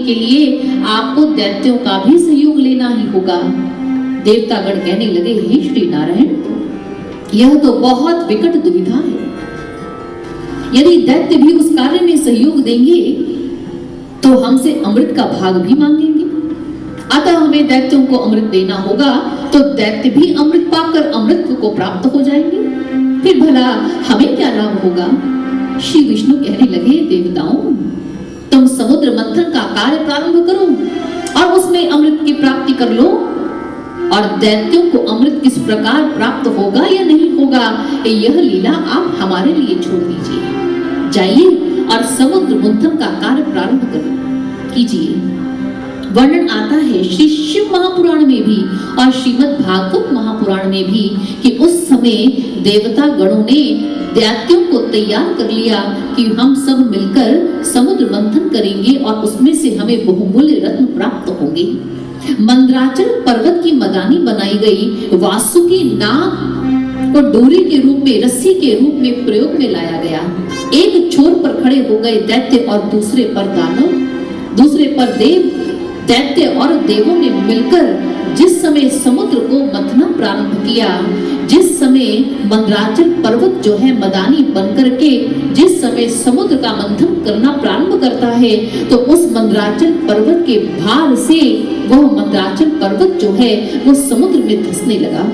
के लिए आपको दैत्यों का भी सहयोग लेना ही होगा। देवतागण कहने लगे, हे श्री नारायण, यह तो बहुत विकट दुविधा है। यदि दैत्य भी उस कार्य में सहयोग देंगे तो हमसे अमृत का भाग भी मांगेंगे। अतः हमें दैत्यों को अमृत देना होगा, तो दैत्य भी अमृत पाकर अमृतत्व को प्राप्त हो जाएंगे। फिर भला हमें क्या लाभ होगा? श्री विष्णु कहने लगे, देवताओं, तुम समुद्र मंथन का कार्य प्रारंभ करो और उसमें अमृत की प्राप्ति कर लो, और दैत्यों को अमृत किस प्रकार प्राप्त होगा या नहीं होगा, यह लीला आप हमारे लिए छोड़ दीजिए। जाइए और समुद्र मंथन का कार्य प्रारंभ कीजिए। वर्णन आता है श्री शिव महापुराण में भी और श्रीमद् भागवत महापुराण में भी कि उस समय देवता गणों ने दैत्यों को तैयार कर लिया कि हम सब मिलकर समुद्र मंथन करेंगे और उसमें से हमें बहुमूल्य रत्न प्राप्त होंगे। मंदराचल पर्वत की मदानी बनाई गई, वासुकी नाग को डोरी के रूप में, रस्सी के रूप में प्रयोग में लाया गया। एक छोर पर खड़े हो गए दैत्य और दूसरे पर दानव, दूसरे पर देव। दैत्य और देवों ने मिलकर जिस समय समुद्र को मंथना प्रारंभ किया, जिस समय मंदराचल पर्वत जो है मदानी बनकर के जिस समय समुद्र का मंथन करना प्रारंभ करता है, तो उस मंदराचल पर्वत के भार से वह मंदराचल पर्वत जो है वो समुद्र में धंसने लगा।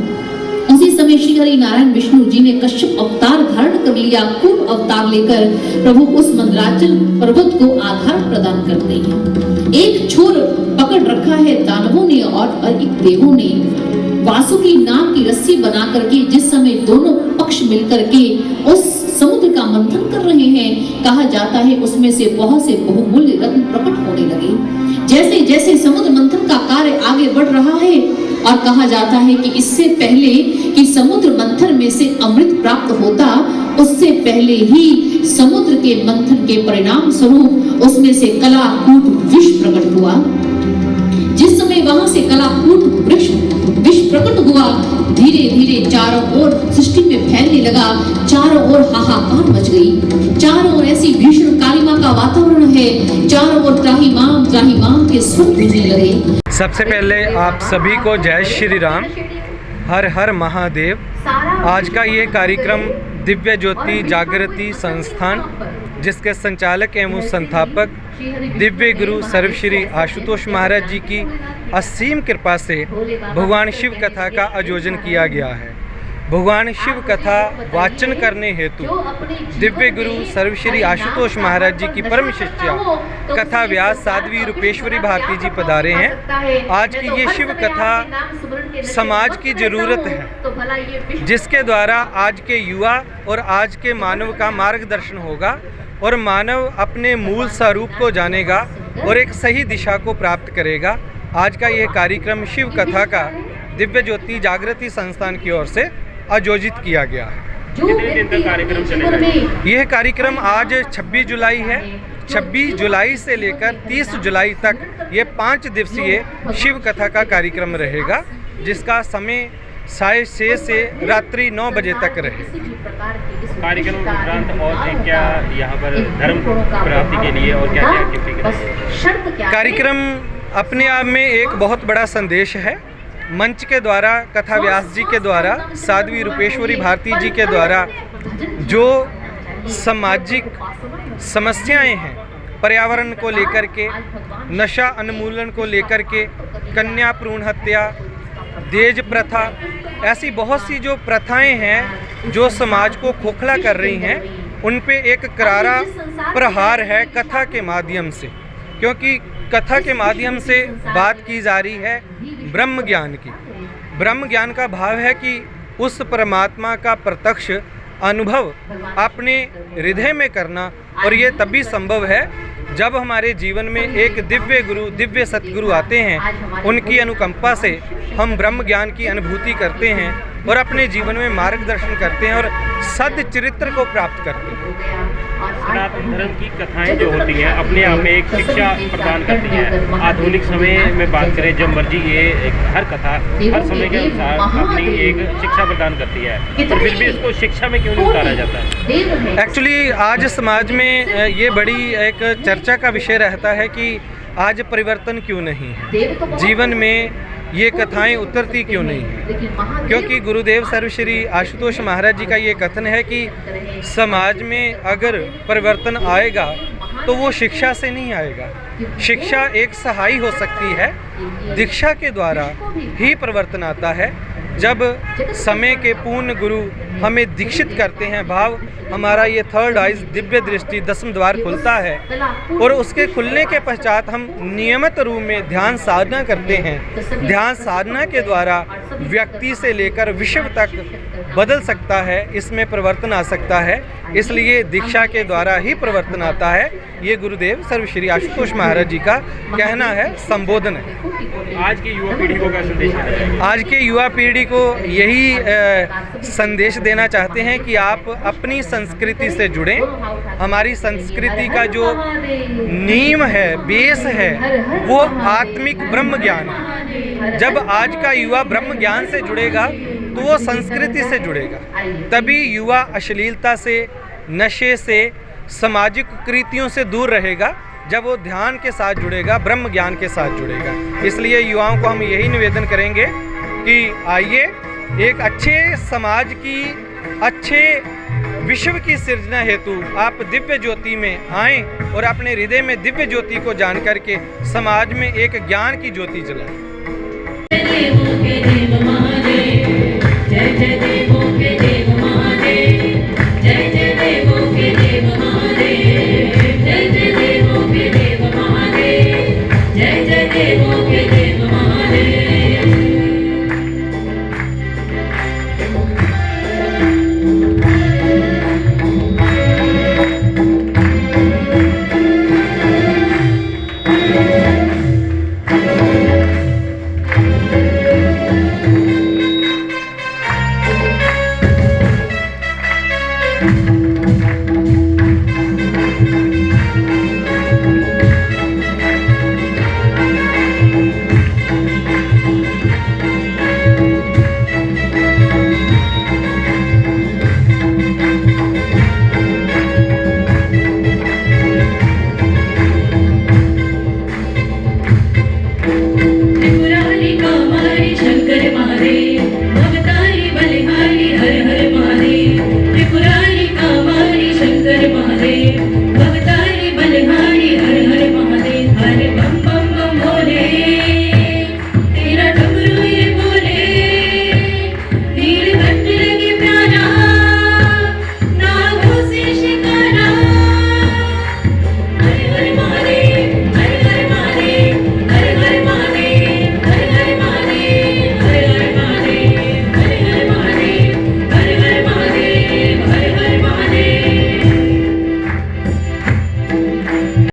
उसी समय श्री हरि नारायण विष्णु जी ने कश्यप अवतार धारण कर लिया। कूर्म अवतार लेकर प्रभु उस मंदराचल पर्वत को आधार प्रदान करते हैं। एक छोर पकड़ रखा है दानवों ने और एक देवों ने। वासुकी नाग की रस्सी बना करके जिस समय दोनों पक्ष मिलकर के उस समुद्र का मंथन कर रहे हैं, कहा जाता है उसमें से बहुत से बहुमूल्य रत्न प्रकट होने लगे। जैसे जैसे समुद्र मंथन का कार्य आगे बढ़ रहा है, और कहा जाता है कि इससे पहले कि समुद्र मंथन में से अमृत प्राप्त होता, उससे पहले ही समुद्र के मंथन के परिणाम स्वरूप उसमें से कलाकूट विष प्रकट हुआ। जिस समय वहां से कलाकूट विष प्रकट हुआ, धीरे धीरे चारों ओर सृष्टि में फैलने लगा। चारों ओर हाहाकार मच गई। चारों ओर ऐसी भीषण कालिमा का वातावरण है। चारों ओर त्राहिमाम के स्वर गूंजने लगे। सबसे पहले आप सभी को जय श्री राम, हर हर महादेव। आज का ये कार्यक्रम दिव्य ज्योति जागृति संस्थान, जिसके संचालक एवं संस्थापक दिव्य गुरु सर्वश्री आशुतोष महाराज जी की असीम कृपा से भगवान शिव कथा का आयोजन किया गया है। भगवान शिव कथा वाचन करने हेतु दिव्य गुरु सर्वश्री आशुतोष महाराज जी की परम शिष्या कथा व्यास साध्वी रूपेश्वरी भारती जी पधारे हैं। आज की ये शिव कथा समाज की ज़रूरत है, जिसके द्वारा आज के युवा और आज के मानव का मार्गदर्शन होगा और मानव अपने मूल स्वरूप को जानेगा और एक सही दिशा को प्राप्त करेगा। आज का ये कार्यक्रम शिव कथा का दिव्य ज्योति जागृति संस्थान की ओर से आयोजित किया गया है। कितने दिन तक कार्यक्रम चलेगा? यह कार्यक्रम आज 26 जुलाई है। 26 जुलाई से लेकर 30 जुलाई तक ये 5 दिवसीय शिव कथा का कार्यक्रम रहेगा, जिसका समय 6:30 से रात्रि 9 बजे तक रहेगा। कार्यक्रम उपरांत और क्या यहाँ पर धर्म प्राप्ति के लिए और क्या क्या एक्टिविटी करेंगे? कार्यक्रम अपने आप में एक बहुत बड़ा संदेश है। मंच के द्वारा, कथा व्यास जी के द्वारा, साध्वी रूपेश्वरी भारती जी के द्वारा जो सामाजिक समस्याएं हैं, पर्यावरण को लेकर के, नशा उन्मूलन को लेकर के, कन्या भ्रूण हत्या, दहेज प्रथा, ऐसी बहुत सी जो प्रथाएं हैं जो समाज को खोखला कर रही हैं, उन पे एक करारा प्रहार है कथा के माध्यम से। क्योंकि कथा के माध्यम से बात की जा रही है ब्रह्म ज्ञान की। ब्रह्म ज्ञान का भाव है कि उस परमात्मा का प्रत्यक्ष अनुभव अपने हृदय में करना, और ये तभी संभव है जब हमारे जीवन में एक दिव्य गुरु, दिव्य सतगुरु आते हैं। उनकी अनुकंपा से हम ब्रह्म ज्ञान की अनुभूति करते हैं और अपने जीवन में मार्गदर्शन करते हैं और सद्चरित्र को प्राप्त करते हैं। सनातन धर्म की कथाएं जो होती हैं अपने आप में एक शिक्षा प्रदान करती हैं। आधुनिक समय में बात करें, जब मर्जी ये हर कथा हर समय के अनुसार अपनी एक शिक्षा प्रदान करती है, तो फिर भी इसको शिक्षा में क्यों नहीं उतारा जाता है? एक्चुअली आज समाज में ये बड़ी एक चर्चा का विषय रहता है कि आज परिवर्तन क्यों नहीं है, जीवन में ये कथाएं उतरती क्यों नहीं हैं? क्योंकि गुरुदेव सर्वश्री आशुतोष महाराज जी का ये कथन है कि समाज में अगर परिवर्तन आएगा तो वो शिक्षा से नहीं आएगा। शिक्षा एक सहाय हो सकती है, दीक्षा के द्वारा ही परिवर्तन आता है। जब समय के पूर्ण गुरु हमें दीक्षित करते हैं, भाव हमारा ये थर्ड आइज दिव्य दृष्टि दसम द्वार खुलता है और उसके खुलने के पश्चात हम नियमित रूप में ध्यान साधना करते हैं। ध्यान साधना के द्वारा व्यक्ति से लेकर विश्व तक बदल सकता है, इसमें परिवर्तन आ सकता है। इसलिए दीक्षा के द्वारा ही परिवर्तन आता है। ये गुरुदेव सर्वश्री आशुतोष महाराज जी का कहना है, संबोधन है। आज की युवा पीढ़ी को क्या संदेश है? आज के युवा पीढ़ी को यही संदेश देना चाहते हैं कि आप अपनी संस्कृति से जुड़ें। हमारी संस्कृति का जो नींव है, बेस है, वो आत्मिक ब्रह्म ज्ञान है। जब आज का युवा ब्रह्म ज्ञान से जुड़ेगा तो वो संस्कृति से जुड़ेगा, तभी युवा अश्लीलता से, नशे से, सामाजिक कुरीतियों से दूर रहेगा। जब वो ध्यान के साथ जुड़ेगा, ब्रह्म ज्ञान के साथ जुड़ेगा। इसलिए युवाओं को हम यही निवेदन करेंगे कि आइए एक अच्छे समाज की, अच्छे विश्व की सृजना हेतु आप दिव्य ज्योति में आएं और अपने हृदय में दिव्य ज्योति को जान करके समाज में एक ज्ञान की ज्योति जलाएं। जय देवों के देव महादेव, जय जय देवों के देव।